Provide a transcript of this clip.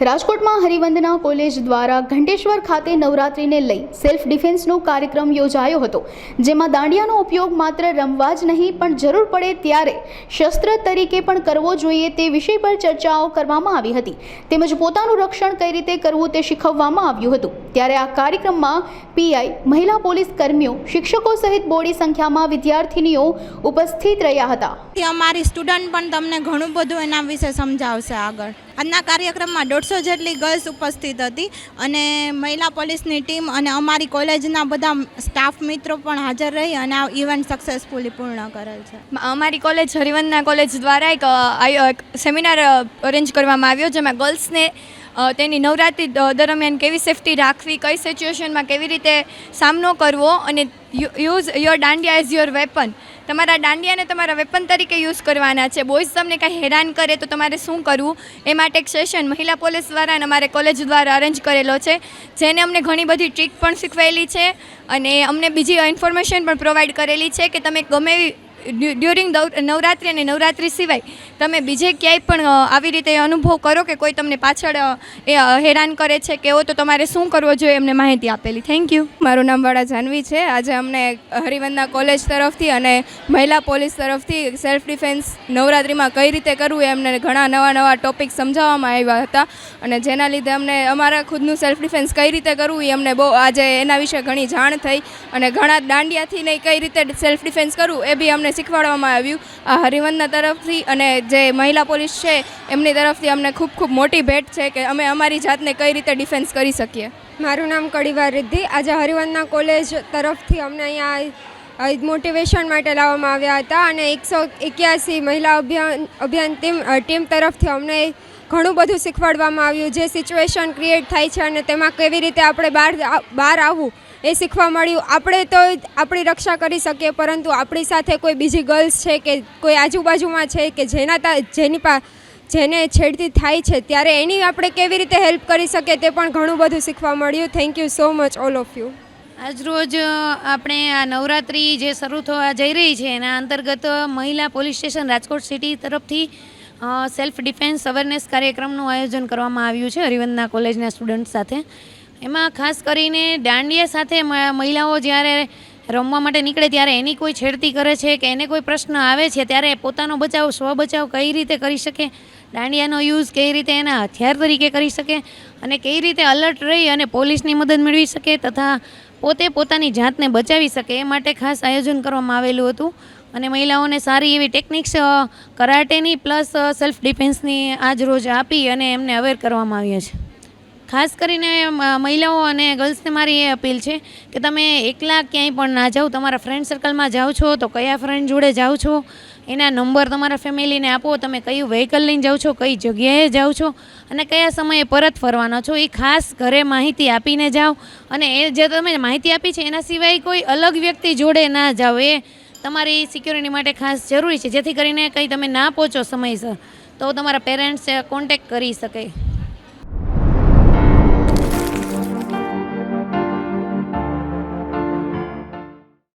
રાજકોટમાં હરિવંદના કોલેજ દ્વારા ઘંટેશ્વર ખાતે નવરાત્રિને લઈ સેલ્ફ ડિફેન્સનો કાર્યક્રમ યોજાયો હતો, જેમાં દાંડિયાનો ઉપયોગ માત્ર રમવા જ નહીં પણ જરૂર પડે ત્યારે શસ્ત્ર તરીકે પણ કરવો જોઈએ તે વિષય પર ચર્ચાઓ કરવામાં આવી હતી, તેમજ પોતાનું રક્ષણ કઈ રીતે કરવું તે શીખવવામાં આવ્યું હતું। ત્યારે આ કાર્યક્રમમાં પીઆઈ, મહિલા પોલીસ કર્મીઓ, શિક્ષકો સહિત બોડી સંખ્યામાં વિદ્યાર્થીનીઓ ઉપસ્થિત રહ્યા હતા। અમારી સ્ટુડન્ટ પણ તમને ઘણું બધું એના વિશે સમજાવશે આગળ। આજના કાર્યક્રમમાં 150 જેટલી ગર્લ્સ ઉપસ્થિત હતી અને મહિલા પોલીસની ટીમ અને અમારી કોલેજના બધા સ્ટાફ મિત્રો પણ હાજર રહી અને આ ઇવેન્ટ સક્સેસફુલી પૂર્ણ કરેલ છે। અમારી કોલેજ હરિવંદના કોલેજ દ્વારા એક સેમિનાર અરેન્જ કરવામાં આવ્યો, જેમાં ગર્લ્સને તેની નવરાત્રિ દરમિયાન કેવી સેફટી રાખવી, કઈ સિચ્યુએશનમાં કેવી રીતે સામનો કરવો અને use your dandiya as your weapon, તમારા દાંડિયાને તમારા વેપન તરીકે યુઝ કરવાના છે। બોયઝ તમને કાંઈ હેરાન કરે તો તમારે શું કરવું એ માટે એક સેશન મહિલા પોલીસ દ્વારા અને અમારે કોલેજ દ્વારા અરેન્જ કરેલો છે, જેને અમને ઘણી બધી ટ્રીક પણ શીખવાયેલી છે અને અમને બીજી ઇન્ફોર્મેશન પણ પ્રોવાઈડ કરેલી છે કે તમે ગમે એવી ડ્યુરિંગ નવરાત્રિ અને નવરાત્રિ સિવાય તમે બીજે ક્યાંય પણ આવી રીતે અનુભવ કરો કે કોઈ તમને પાછળ હેરાન કરે છે કે એવો તો તમારે શું કરવો જોઈએ એમને માહિતી આપેલી। Thank you. મારું નામ વાળા જાનવી છે। આજે અમને હરિવંદના કોલેજ તરફથી અને મહિલા પોલીસ તરફથી સેલ્ફ ડિફેન્સ નવરાત્રિમાં કઈ રીતે કરવું એમને ઘણા નવા ટોપિક સમજાવવામાં આવ્યા હતા અને જેના લીધે અમને અમારા ખુદનું સેલ્ફ ડિફેન્સ કઈ રીતે કરવું એ અમને બહુ આજે એના વિશે ઘણી જાણ થઈ અને ઘણા દાંડિયાથી નહીં કઈ રીતે સેલ્ફ ડિફેન્સ કરવું એ બી અમને શીખવાડવામાં આવ્યું। આ હરિવંદના તરફથી અને જે મહિલા પોલીસ છે એમની તરફથી અમને ખૂબ મોટી ભેટ છે કે અમે અમારી જાતને કઈ રીતે ડિફેન્સ કરી શકીએ। મારું નામ કડીવાર રિદ્ધિ। આજે હરિવંદના કોલેજ તરફથી અમને અહીંયા મોટિવેશન માટે લાવવામાં આવ્યા હતા અને 181 મહિલા અભિયાન ટીમ તરફથી અમને ઘણું બધું શીખવાડવામાં આવ્યું, જે સિચ્યુએશન ક્રિએટ થાય છે અને તેમાં કેવી રીતે આપણે બહાર આવવું એ શીખવા મળ્યું। આપણે તો આપણી રક્ષા કરી શકીએ, પરંતુ આપણી સાથે કોઈ બીજી ગર્લ્સ છે કે કોઈ આજુબાજુમાં છે કે જેને છેડતી થાય છે ત્યારે એની આપણે કેવી રીતે હેલ્પ કરી શકીએ તે પણ ઘણું બધું શીખવા મળ્યું। Thank you so much all of you. આજરોજ આપણે આ નવરાત્રિ જે શરૂ થવા જઈ રહી છે એના અંતર્ગત મહિલા પોલીસ સ્ટેશન રાજકોટ સિટી તરફથી સેલ્ફ ડિફેન્સ અવેરનેસ કાર્યક્રમનું આયોજન કરવામાં આવ્યું છે હરિવંદના કોલેજના સ્ટુડન્ટ સાથે। એમાં ખાસ કરીને દાંડિયા સાથે મહિલાઓ જ્યારે રમવા માટે નીકળે ત્યારે એની કોઈ છેડતી કરે છે કે એને કોઈ પ્રશ્ન આવે છે ત્યારે પોતાનો બચાવ, સ્વબચાવ કઈ રીતે કરી શકે, દાંડિયાનો યુઝ કઈ રીતે એના હથિયાર તરીકે કરી શકે અને કઈ રીતે અલર્ટ રહી અને પોલીસની મદદ મેળવી શકે તથા પોતે પોતાની જાતને બચાવી શકે એ માટે ખાસ આયોજન કરવામાં આવેલું હતું અને મહિલાઓને સારી એવી ટેકનિક્સ કરાટેની પ્લસ સેલ્ફ ડિફેન્સની આજ રોજ આપી અને એમને અવેર કરવામાં આવ્યા છે। ખાસ કરીને મહિલાઓ અને ગર્લ્સને મારી એ અપીલ છે કે તમે એકલા ક્યાંય પણ ના જાઓ, તમારા ફ્રેન્ડ સર્કલમાં જાઓ છો તો કયા ફ્રેન્ડ જોડે જાઓ છો એના નંબર તમારા ફેમિલીને આપો, તમે કયું વ્હીકલ લઈને જાઓ છો, કઈ જગ્યાએ જાઓ છો અને કયા સમયે પરત ફરવાના છો એ ખાસ ઘરે માહિતી આપીને જાઓ અને એ જે તમે માહિતી આપી છે એના સિવાય કોઈ અલગ વ્યક્તિ જોડે ના જાઓ, એ તમારી સિક્યોરિટી માટે ખાસ જરૂરી છે, જેથી કરીને કંઈ તમે ના પહોંચો સમયસર તો તમારા પેરેન્ટ્સ કોન્ટેક્ટ કરી શકે।